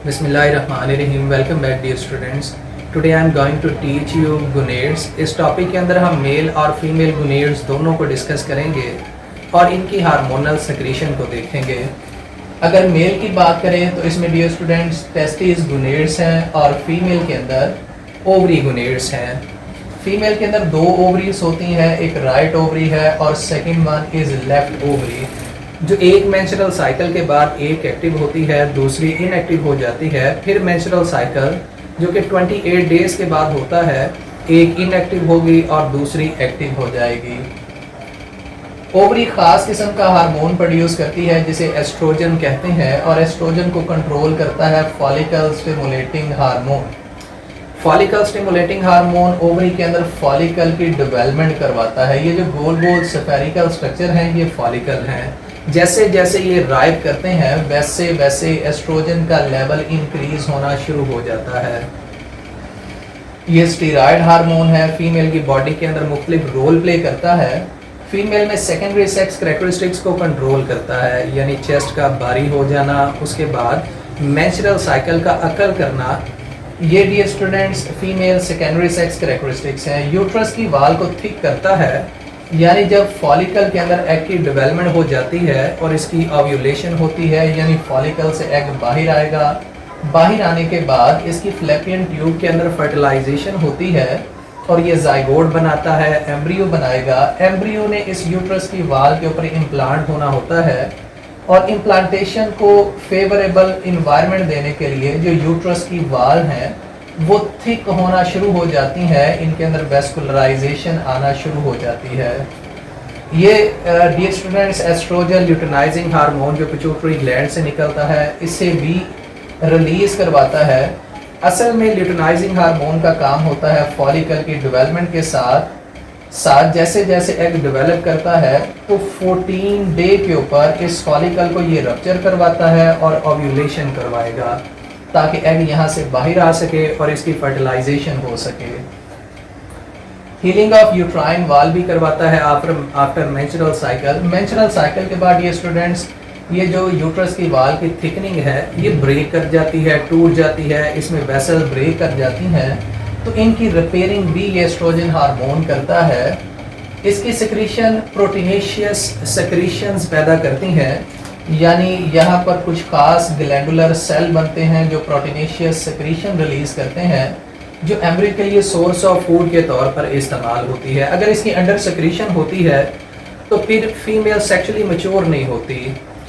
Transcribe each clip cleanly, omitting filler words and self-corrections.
बिस्मिल्लाहिर्रहमानिर्रहीम। Welcome back dear students. Today I am going to teach you gerunds. इस topic के अंदर हम मेल और फीमेल गुनेड्स दोनों को डिस्कस करेंगे और इनकी हार्मोनल सेक्रेशन को देखेंगे। अगर मेल की बात करें तो इसमें डियर स्टूडेंट्स टेस्टिस गुनेड्स हैं और फीमेल के अंदर ओवरी गुनेड्स हैं। फीमेल के अंदर दो ओवरीज होती हैं, एक राइट ओवरी है और second one is left ovary. जो एक मेंस्ट्रुअल साइकिल के बाद एक एक्टिव होती है, दूसरी इनएक्टिव हो जाती है। फिर मेंस्ट्रुअल साइकिल जो कि 28 डेज के बाद होता है, एक इनएक्टिव होगी और दूसरी एक्टिव हो जाएगी। ओवरी खास किस्म का हार्मोन प्रोड्यूस करती है जिसे एस्ट्रोजन कहते हैं और एस्ट्रोजन को कंट्रोल करता है follicle stimulating hormone. Follicle stimulating hormone ovary के अंदर फॉलिकल की डेवलपमेंट करवाता है। ये जो गोल गोल स्फेरिकल स्ट्रक्चर हैं ये फॉलिकल हैं। जैसे जैसे ये राइप करते हैं वैसे वैसे एस्ट्रोजन का लेवल इंक्रीज होना शुरू हो जाता है। ये स्टीरॉयड हार्मोन है, फीमेल की बॉडी के अंदर मुख्तलिफ रोल प्ले करता है। फीमेल में सेकेंडरी सेक्स कैरेक्टरिस्टिक्स को कंट्रोल करता है, यानी चेस्ट का भारी हो जाना, उसके बाद मेंस्ट्रुअल साइकिल का अकर करना। ये dear students female secondary sex characteristics हैं। यूट्रस की वाल को थिक करता है, यानी जब फॉलिकल के अंदर एग की डेवलपमेंट हो जाती है और इसकी ओव्यूलेशन होती है, यानी फॉलिकल से एग बाहर आएगा। बाहर आने के बाद इसकी फ्लैपियन ट्यूब के अंदर फर्टिलाइजेशन होती है और ये जाइगोट बनाता है, एम्ब्रियो बनाएगा। एम्ब्रियो ने इस यूट्रस की वाल के ऊपर इम्प्लांट होना होता है और इम्प्लांटेशन को फेवरेबल इन्वायरमेंट देने के लिए जो यूट्रस की वाल हैं वो थिक होना शुरू हो जाती है, इनके अंदर वेस्कुलराइजेशन आना शुरू हो जाती है। ये dear students estrogen luteinizing hormone जो पिट्यूटरी ग्लैंड से निकलता है इसे भी रिलीज करवाता है। असल में ल्यूटेनाइजिंग हार्मोन का काम होता है फॉलिकल की डेवलपमेंट के साथ साथ जैसे जैसे एग डेवलप करता है तो 14 डे के ऊपर इस फॉलिकल को ये रप्चर करवाता है और ओव्यूलेशन करवाएगा ताकि एग यहाँ से बाहर आ सके और इसकी फर्टिलाइजेशन हो सके। हीलिंग ऑफ यूट्राइन वाल भी करवाता है after menstrual cycle. Menstrual cycle के बाद ये स्टूडेंट्स ये जो यूट्रस की वाल की थिकनिंग है ये ब्रेक कर जाती है, टूट जाती है, इसमें वेसल ब्रेक कर जाती हैं, तो इनकी रिपेयरिंग भी ये एस्ट्रोजन हार्मोन करता है। इसकी सेक्रीशन प्रोटीनेशियस सेक्रीशंस पैदा करती हैं, यानी यहाँ पर कुछ खास ग्लैंडुलर सेल बनते हैं जो प्रोटीनेशियस सेक्रीशन रिलीज करते हैं जो एम्ब्रियो के लिए सोर्स ऑफ फूड के तौर पर इस्तेमाल होती है। अगर इसकी अंडर सेक्रीशन होती है तो फिर फीमेल सेक्सुअली मैच्योर नहीं होती,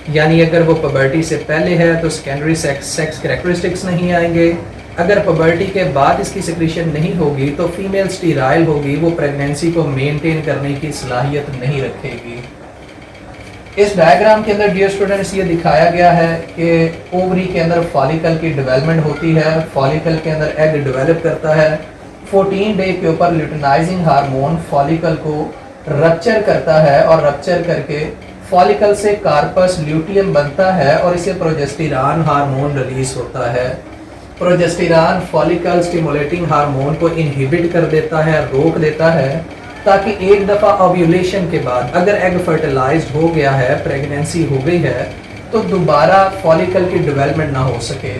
यानी अगर वो पबर्टी से पहले है तो सेकेंडरी सेक्स कैरेक्टरिस्टिक्स नहीं आएंगे। अगर पबर्टी के बाद इसकी सेक्रीशन नहीं होगी तो फीमेल स्टीराइल होगी, वो प्रेगनेंसी को मेंटेन करने की सलाहियत नहीं रखेगी। इस डायग्राम के अंदर डियर स्टूडेंट्स ये दिखाया गया है कि ओवरी के अंदर फॉलिकल की डेवलपमेंट होती है, फॉलिकल के अंदर एग डेवलप करता है। 14 डे के ऊपर ल्यूटेनाइजिंग हार्मोन फॉलिकल को रप्चर करता है और रप्चर करके फॉलिकल से कार्पस ल्यूटियम बनता है और इसे प्रोजेस्टेरॉन हार्मोन रिलीज होता है। प्रोजेस्टेरॉन फॉलिकल स्टिमुलेटिंग हार्मोन को इनहिबिट कर देता है, रोक देता है, ताकि एक दफ़ा ओव्यूलेशन के बाद अगर एग फर्टिलाइज्ड हो गया है, प्रेगनेंसी हो गई है, तो दोबारा फॉलिकल की डेवलपमेंट ना हो सके।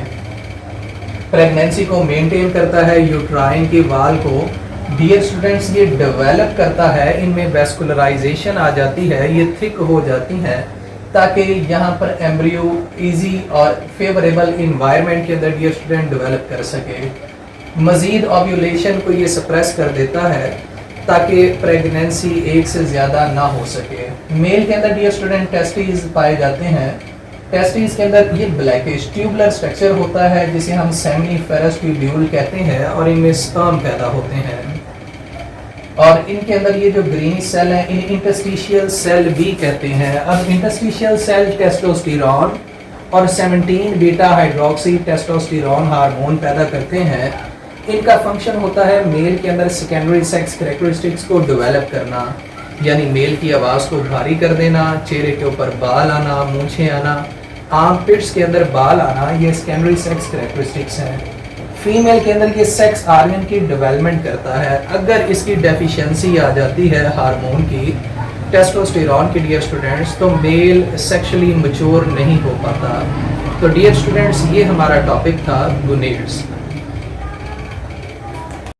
प्रेगनेंसी को मेंटेन करता है, यूट्राइन की वाल को डियर स्टूडेंट्स ये डेवलप करता है, इनमें वेस्कुलराइजेशन आ जाती है, ये थिक हो जाती हैं ताकि यहाँ पर एम्ब्रियो इजी और फेवरेबल इन्वायरमेंट के अंदर डियर स्टूडेंट डेवलप कर सके। मज़ीद ओव्यूलेशन को ये सप्रेस कर देता है ताकि प्रेगनेंसी एक से ज़्यादा ना हो सके। मेल के अंदर डियर स्टूडेंट टेस्टिस पाए जाते हैं। टेस्टिस के अंदर ये ब्लैकिश ट्यूबुलर स्ट्रक्चर होता है जिसे हम सेमिनिफेरस ट्यूब्यूल कहते हैं और इनमें स्पर्म पैदा होते हैं और इनके अंदर ये जो ग्रीन सेल हैं इन इंटरस्टिशियल सेल भी कहते हैं। अब इंटरस्टिशियल सेल टेस्टोस्टेरॉन और 17 बीटा हाइड्रोक्सी टेस्टोस्टेरॉन हार्मोन पैदा करते हैं। इनका फंक्शन होता है मेल के अंदर सेकेंडरी सेक्स कैरेक्टरिस्टिक्स को डेवलप करना, यानी मेल की आवाज़ को भारी कर देना, चेहरे के ऊपर बाल आना, मूंछें आना, आर्मपिट्स के अंदर बाल आना, ये सेकेंडरी सेक्स कैरेक्टरिस्टिक्स हैं। फीमेल के अंदर ये सेक्स आर्गन की डेवलपमेंट करता है। अगर इसकी डेफिशिएंसी आ जाती है हार्मोन की, टेस्टोस्टेरॉन की डियर स्टूडेंट्स, तो मेल सेक्सुअली मैच्योर नहीं हो पाता। तो डियर स्टूडेंट्स, ये हमारा टॉपिक था गुनेड्स।